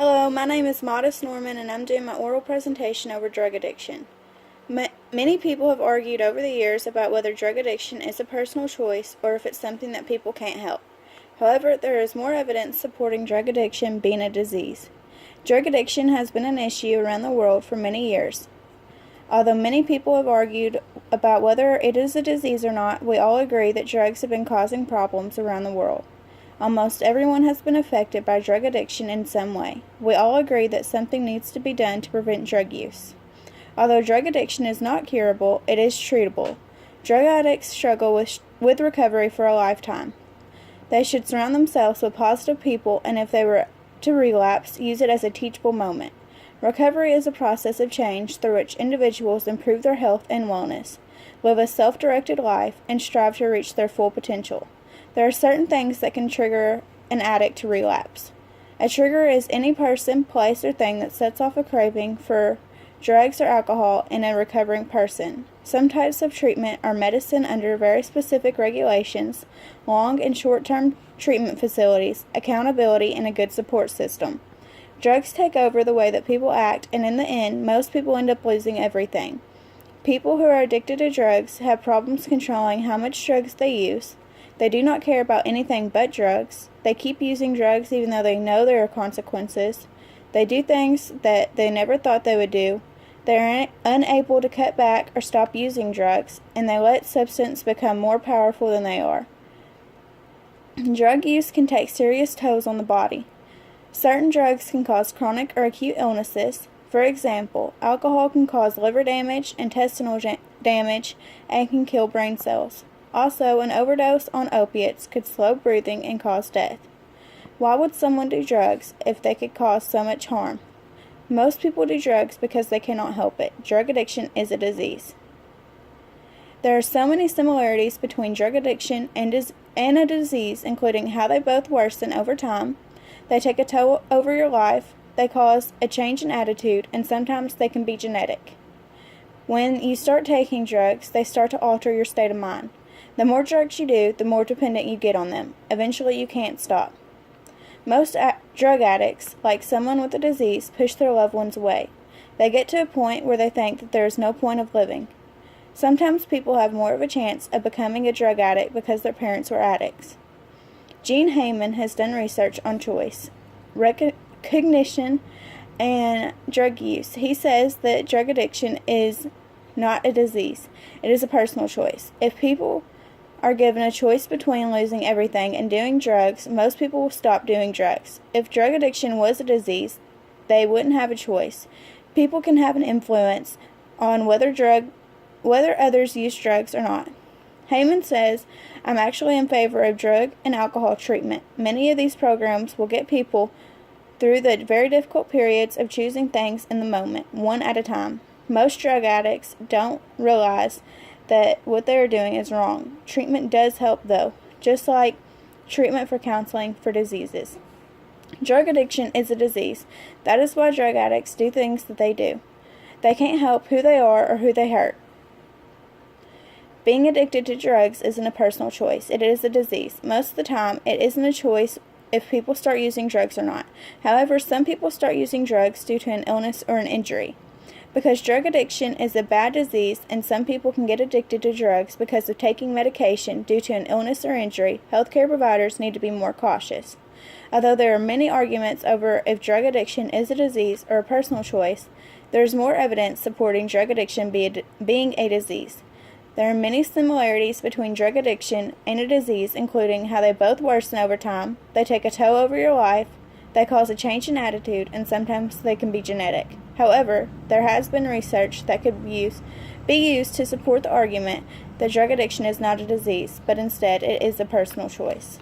Hello, my name is Modest Norman, and I'm doing my oral presentation over drug addiction. Many people have argued over the years about whether drug addiction is a personal choice or if it's something that people can't help. However, there is more evidence supporting drug addiction being a disease. Drug addiction has been an issue around the world for many years. Although many people have argued about whether it is a disease or not, we all agree that drugs have been causing problems around the world. Almost everyone has been affected by drug addiction in some way. We all agree that something needs to be done to prevent drug use. Although drug addiction is not curable, it is treatable. Drug addicts struggle with recovery for a lifetime. They should surround themselves with positive people, and if they were to relapse, use it as a teachable moment. Recovery is a process of change through which individuals improve their health and wellness, live a self-directed life, and strive to reach their full potential. There are certain things that can trigger an addict to relapse. A trigger is any person, place, or thing that sets off a craving for drugs or alcohol in a recovering person. Some types of treatment are medicine under very specific regulations, long and short-term treatment facilities, accountability, and a good support system. Drugs take over the way that people act, and in the end, most people end up losing everything. People who are addicted to drugs have problems controlling how much drugs they use. They do not care about anything but drugs. They keep using drugs even though they know there are consequences. They do things that they never thought they would do. They are unable to cut back or stop using drugs, and they let substance become more powerful than they are. Drug use can take serious tolls on the body. Certain drugs can cause chronic or acute illnesses. For example, alcohol can cause liver damage, intestinal damage, and can kill brain cells. Also, an overdose on opiates could slow breathing and cause death. Why would someone do drugs if they could cause so much harm? Most people do drugs because they cannot help it. Drug addiction is a disease. There are so many similarities between drug addiction and a disease, including how they both worsen over time. They take a toll over your life, they cause a change in attitude, and sometimes they can be genetic. When you start taking drugs, they start to alter your state of mind. The more drugs you do, the more dependent you get on them. Eventually, you can't stop. Most drug addicts, like someone with a disease, push their loved ones away. They get to a point where they think that there is no point of living. Sometimes people have more of a chance of becoming a drug addict because their parents were addicts. Gene Heyman has done research on choice, recognition, and drug use. He says that drug addiction is not a disease. It is a personal choice. If people are given a choice between losing everything and doing drugs, most people will stop doing drugs. If drug addiction was a disease, they wouldn't have a choice. People can have an influence on whether others use drugs or not. Heyman says, "I'm actually in favor of drug and alcohol treatment. Many of these programs will get people through the very difficult periods of choosing things in the moment, one at a time. Most drug addicts don't realize that what they are doing is wrong. Treatment does help, though, just like treatment for counseling for diseases. Drug addiction is a disease. That is why drug addicts do things that they do. They can't help who they are or who they hurt. Being addicted to drugs isn't a personal choice. It is a disease. Most of the time, it isn't a choice if people start using drugs or not. However, some people start using drugs due to an illness or an injury. Because drug addiction is a bad disease and some people can get addicted to drugs because of taking medication due to an illness or injury, healthcare providers need to be more cautious. Although there are many arguments over if drug addiction is a disease or a personal choice, there is more evidence supporting drug addiction being a disease. There are many similarities between drug addiction and a disease, including how they both worsen over time, they take a toll over your life, they cause a change in attitude, and sometimes they can be genetic. However, there has been research that could be used to support the argument that drug addiction is not a disease, but instead it is a personal choice.